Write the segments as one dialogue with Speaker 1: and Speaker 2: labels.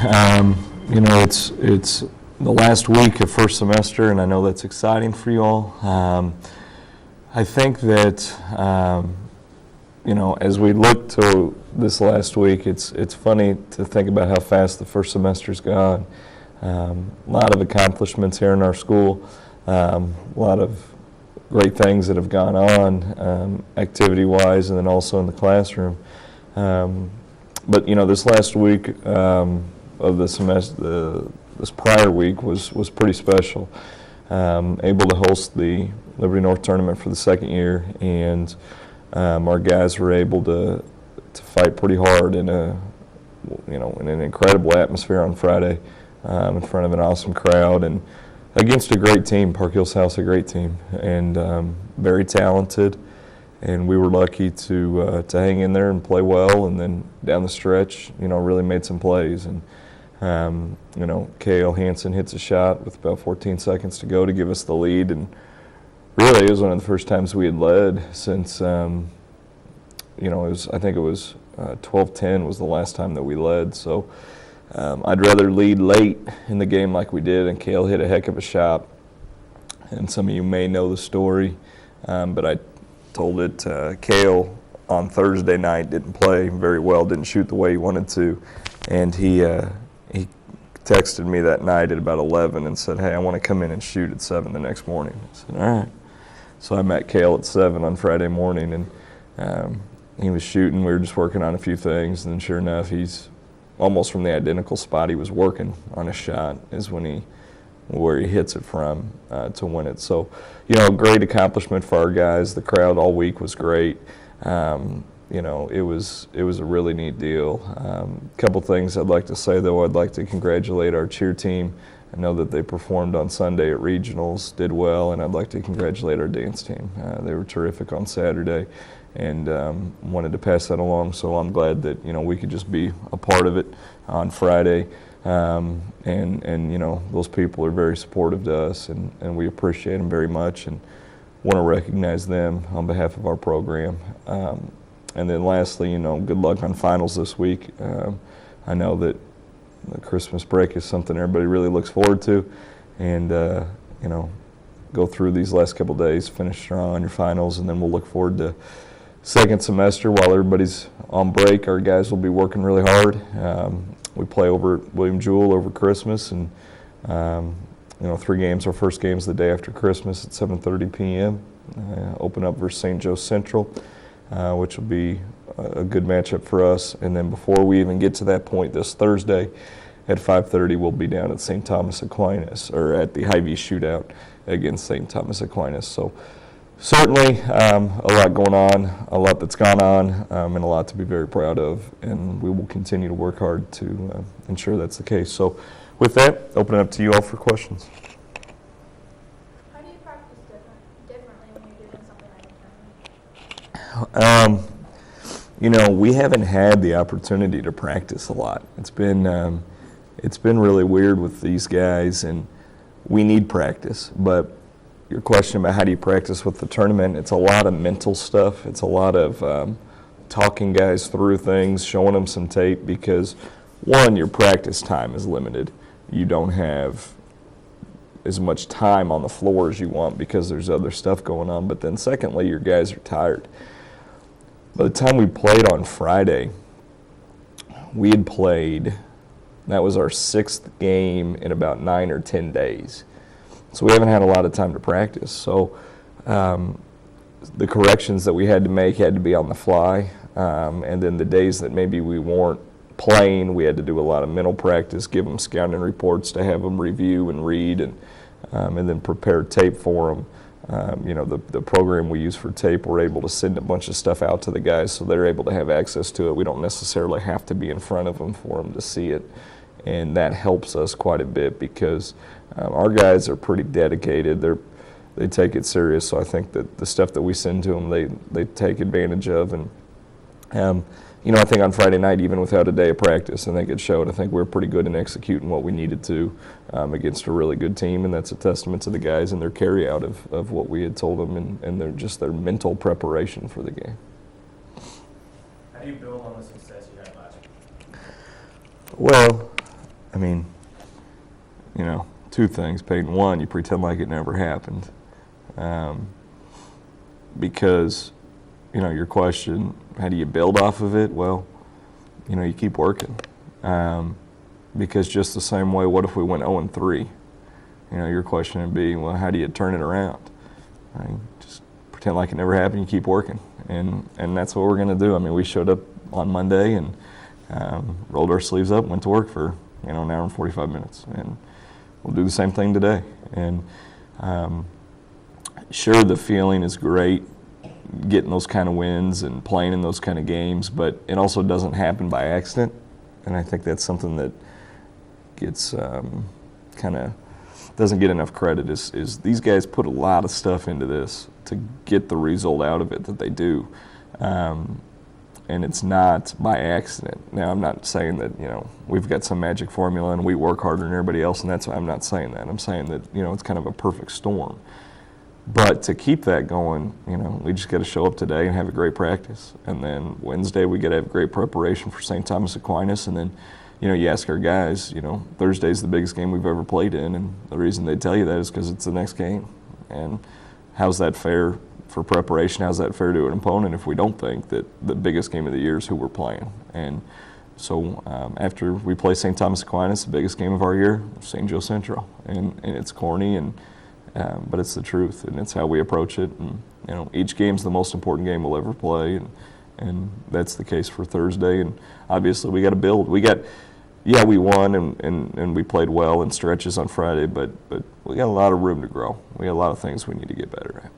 Speaker 1: It's the last week of first semester, and I know that's exciting for you all. I think that, as we look to this last week, it's funny to think about how fast the first semester's gone. A lot of accomplishments here in our school, a lot of great things that have gone on activity-wise and then also in the classroom. But this last week of the semester, this prior week was pretty special. Able to host the Liberty North tournament for the second year, and our guys were able to fight pretty hard in in an incredible atmosphere on Friday, in front of an awesome crowd and against a great team. Park Hill South's a great team and very talented, and we were lucky to hang in there and play well, and then down the stretch, really made some plays. And Kale Hansen hits a shot with about 14 seconds to go to give us the lead, and really it was one of the first times we had led since I think it was 12-10 was the last time that we led. So I'd rather lead late in the game like we did, and Kale hit a heck of a shot, and some of you may know the story, but I told it Kale on Thursday night didn't play very well, didn't shoot the way he wanted to, and he texted me that night at about 11 and said, "Hey, I want to come in and shoot at 7 the next morning." I said, "All right." So I met Kale at 7 on Friday morning, and he was shooting. We were just working on a few things, and then sure enough, he's almost from the identical spot he was working on a shot is where he hits it from to win it. So, great accomplishment for our guys. The crowd all week was great. It was a really neat deal. A couple things I'd like to say, though. I'd like to congratulate our cheer team. I know that they performed on Sunday at regionals, did well, and I'd like to congratulate our dance team. They were terrific on Saturday, and wanted to pass that along. So I'm glad that we could just be a part of it on Friday. And those people are very supportive to us, and we appreciate them very much, and want to recognize them on behalf of our program. And then lastly, good luck on finals this week. I know that the Christmas break is something everybody really looks forward to, and go through these last couple days, finish strong on your finals, and then we'll look forward to second semester. While everybody's on break, our guys will be working really hard. We play over at William Jewell over Christmas, and 3 games. Our first game's the day after Christmas at 7:30 p.m. Open up versus St. Joe Central, which will be a good matchup for us. And then before we even get to that point, this Thursday at 5:30, we'll be down at St. Thomas Aquinas, or at the Hy-Vee shootout against St. Thomas Aquinas. So certainly a lot going on, a lot that's gone on, and a lot to be very proud of, and we will continue to work hard to ensure that's the case. So with that, open it up to you all for questions.
Speaker 2: How do you practice differently when you're doing something like a tournament?
Speaker 1: We haven't had the opportunity to practice a lot. It's been really weird with these guys, and we need practice. But your question about how do you practice with the tournament, it's a lot of mental stuff. It's a lot of talking guys through things, showing them some tape, because one, your practice time is limited. You don't have as much time on the floor as you want because there's other stuff going on. But then secondly, your guys are tired. By the time we played on Friday, we had played, that was our 6th game in about 9 or 10 days. So we haven't had a lot of time to practice. So the corrections that we had to make had to be on the fly. And then the days that maybe we weren't playing, we had to do a lot of mental practice, give them scouting reports to have them review and read, and then prepare tape for them. The program we use for tape, we're able to send a bunch of stuff out to the guys so they're able to have access to it. We don't necessarily have to be in front of them for them to see it. And that helps us quite a bit because our guys are pretty dedicated. They take it serious. So I think that the stuff that we send to them, they take advantage of. And I think on Friday night, even without a day of practice, I think it showed. I think we were pretty good in executing what we needed to against a really good team, and that's a testament to the guys and their carry-out of what we had told them and their mental preparation for the game.
Speaker 3: How do you build on the success you had last year?
Speaker 1: Well, I mean, two things. Peyton, one, you pretend like it never happened. Because, your question, how do you build off of it? Well, you keep working. Because just the same way, what if we went 0-3? Your question would be, well, how do you turn it around? Just pretend like it never happened, you keep working. And that's what we're going to do. I mean, we showed up on Monday and rolled our sleeves up, went to work for, an hour and 45 minutes. And we'll do the same thing today. And sure, the feeling is great, getting those kind of wins and playing in those kind of games, but it also doesn't happen by accident. And I think that's something that gets kind of doesn't get enough credit is these guys put a lot of stuff into this to get the result out of it that they do. And it's not by accident. Now, I'm not saying that, we've got some magic formula and we work harder than everybody else, and I'm not saying that. I'm saying that, it's kind of a perfect storm. But to keep that going, we just got to show up today and have a great practice. And then Wednesday, we got to have great preparation for St. Thomas Aquinas. And then, you ask our guys, Thursday's the biggest game we've ever played in. And the reason they tell you that is because it's the next game. And how's that fair for preparation? How's that fair to an opponent if we don't think that the biggest game of the year is who we're playing? And so after we play St. Thomas Aquinas, the biggest game of our year, St. Joe Central. And it's corny, but it's the truth, and it's how we approach it. And each game's the most important game we'll ever play, and that's the case for Thursday. And obviously, we got to build. We won and we played well in stretches on Friday, but we got a lot of room to grow. We got a lot of things we need to get better at.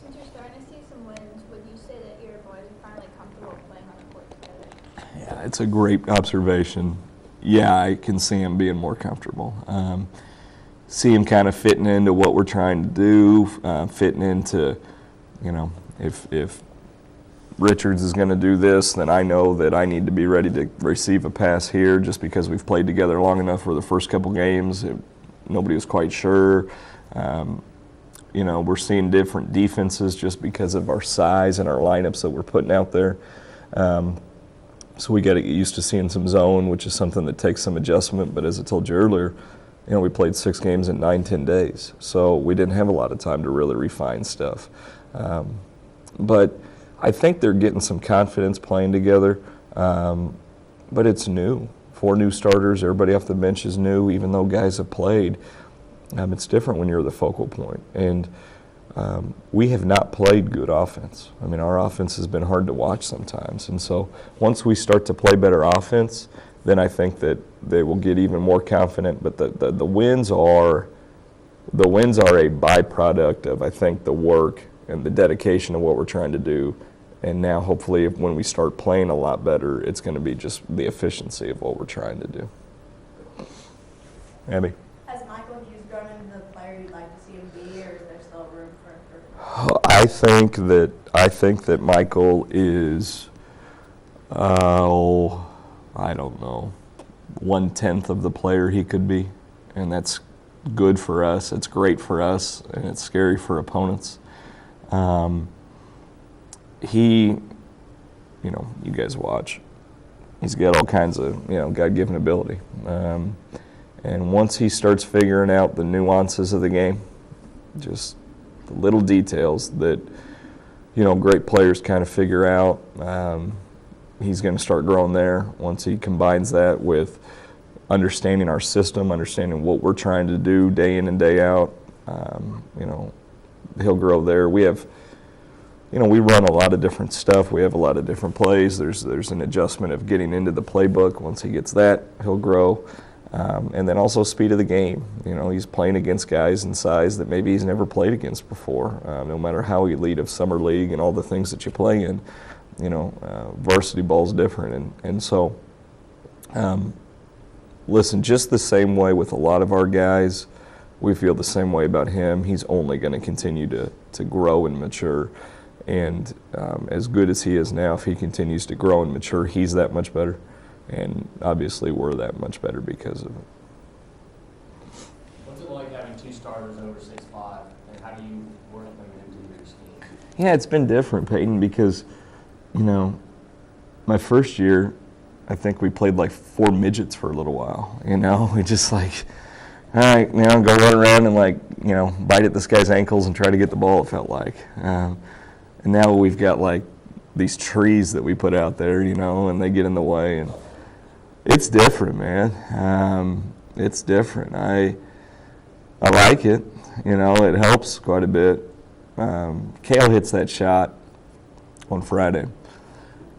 Speaker 2: Since you're starting to see some wins, would you say that your boys are finally comfortable playing on the court together?
Speaker 1: Yeah, it's a great observation. Yeah, I can see them being more comfortable. See him kind of fitting into what we're trying to do, fitting into, if Richards is going to do this, then I know that I need to be ready to receive a pass here just because we've played together long enough for the first couple games. Nobody was quite sure. We're seeing different defenses just because of our size and our lineups that we're putting out there. So we got to get used to seeing some zone, which is something that takes some adjustment. But as I told you earlier, we played 6 games in 9-10 days, so we didn't have a lot of time to really refine stuff. But I think they're getting some confidence playing together, but it's new. 4 new starters, everybody off the bench is new, even though guys have played. It's different when you're the focal point. And we have not played good offense. I mean, our offense has been hard to watch sometimes. And so once we start to play better offense, then I think that they will get even more confident. But the wins are a byproduct of, I think, the work and the dedication of what we're trying to do. And now, hopefully, when we start playing a lot better, it's going to be just the efficiency of what we're trying to do. Abby?
Speaker 3: Has Michael Hughes grown into the player you'd like to see him be, or is there still room for improvement?
Speaker 1: I think that Michael is, I don't know, 1/10 of the player he could be, and that's good for us. It's great for us, and it's scary for opponents. He, you guys watch. He's got all kinds of, God-given ability. And once he starts figuring out the nuances of the game, just the little details that, great players kind of figure out, he's going to start growing there. Once he combines that with understanding our system, understanding what we're trying to do day in and day out, he'll grow there. We have, we run a lot of different stuff. We have a lot of different plays. There's an adjustment of getting into the playbook. Once he gets that, he'll grow. And then also speed of the game. He's playing against guys in size that maybe he's never played against before. No matter how elite of summer league and all the things that you play in, varsity ball's different. And so, listen, just the same way with a lot of our guys, we feel the same way about him. He's only going to continue to grow and mature. And as good as he is now, if he continues to grow and mature, he's that much better. And obviously, we're that much better because of it.
Speaker 4: What's it like having 2 starters over 6'5", and how do you work them into your scheme?
Speaker 1: Yeah, it's been different, Peyton, because, my first year, I think we played like 4 midgets for a little while. You know, we just like, all right, you know, go run around and like, you know, bite at this guy's ankles and try to get the ball. It felt like, and now we've got like these trees that we put out there, you know, and they get in the way, and it's different, man. It's different. I like it. You know, it helps quite a bit. Kale hits that shot on Friday.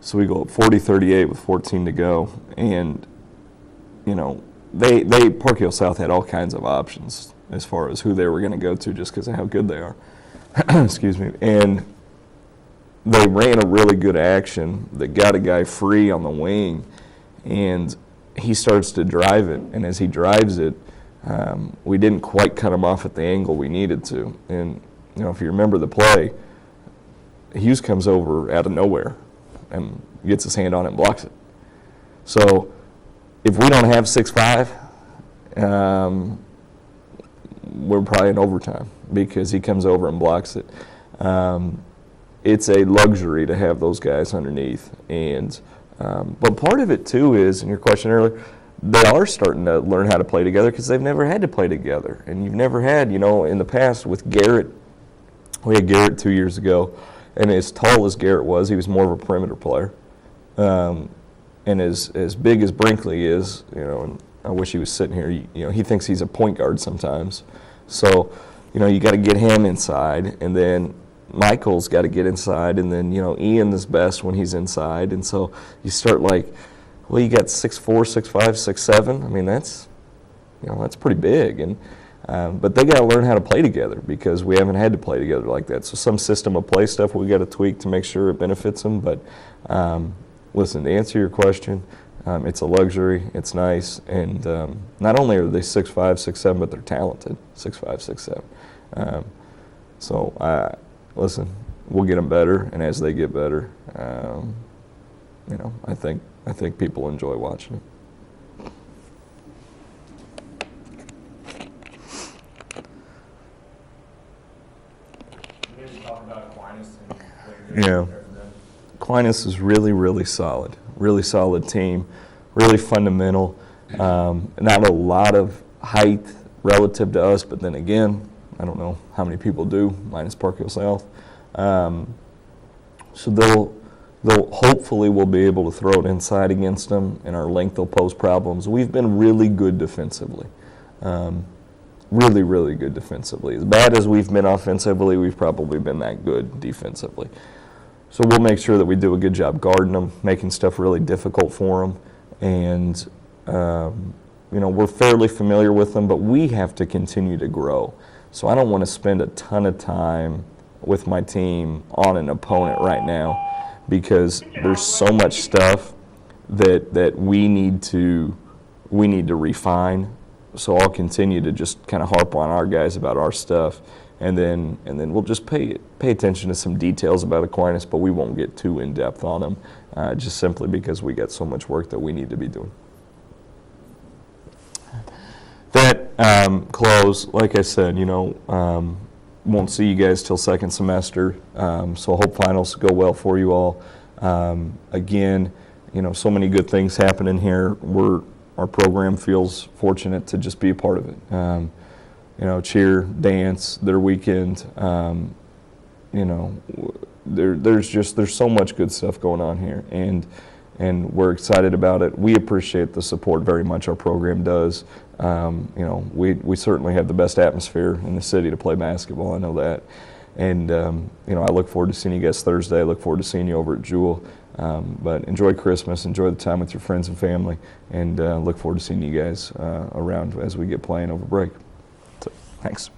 Speaker 1: So we go up 40-38 with 14 to go. And, you know, Park Hill South had all kinds of options as far as who they were going to go to just because of how good they are. Excuse me. And they ran a really good action that got a guy free on the wing. And he starts to drive it. And as he drives it, we didn't quite cut him off at the angle we needed to. And, you know, if you remember the play, Hughes comes over out of nowhere and gets his hand on it and blocks it. So if we don't have 6'5", we're probably in overtime because he comes over and blocks it. It's a luxury to have those guys underneath. And but part of it, too, is, in your question earlier, they are starting to learn how to play together because they've never had to play together. And you've never had, you know, in the past with Garrett, we had Garrett 2 years ago, and as tall as Garrett was, he was more of a perimeter player. And as big as Brinkley is, you know, and I wish he was sitting here, you know, he thinks he's a point guard sometimes. So, you know, you got to get him inside, and then Michael's got to get inside, and then, you know, Ian is best when he's inside. And so you start like, well, you got 6'4", 6'5", 6'7". I mean, that's, you know, that's pretty big. And but they got to learn how to play together because we haven't had to play together like that. So some system of play stuff we got to tweak to make sure it benefits them. But listen, to answer your question, it's a luxury. It's nice. And not only are they 6'5", 6'7", but they're talented, 6'5", 6'7". So listen, we'll get them better, and as they get better, you know, I think people enjoy watching it.
Speaker 4: Maybe talk about Aquinas and what you're
Speaker 1: Yeah.
Speaker 4: doing there for them.
Speaker 1: Aquinas is really, really solid team, really fundamental. Not a lot of height relative to us, but then again, I don't know how many people do, minus Park Hill South. So they'll hopefully we'll be able to throw it inside against them, and our length will pose problems. We've been really good defensively, really, really good defensively. As bad as we've been offensively, we've probably been that good defensively. So we'll make sure that we do a good job guarding them, making stuff really difficult for them, and you know, we're fairly familiar with them, but we have to continue to grow. So I don't want to spend a ton of time with my team on an opponent right now because there's so much stuff that we need to refine. So I'll continue to just kind of harp on our guys about our stuff, and then we'll just pay attention to some details about Aquinas, but we won't get too in depth on them, just simply because we got so much work that we need to be doing. That close, like I said, you know, won't see you guys till second semester, so I hope finals go well for you all. Again, you know, so many good things happening here. Our program feels fortunate to just be a part of it. You know, cheer, dance, their weekend. You know, there's so much good stuff going on here, and we're excited about it. We appreciate the support very much. Our program does. You know, we certainly have the best atmosphere in the city to play basketball. I know that. And, you know, I look forward to seeing you guys Thursday. I look forward to seeing you over at Jewel. But enjoy Christmas, enjoy the time with your friends and family, and look forward to seeing you guys around as we get playing over break. So, thanks.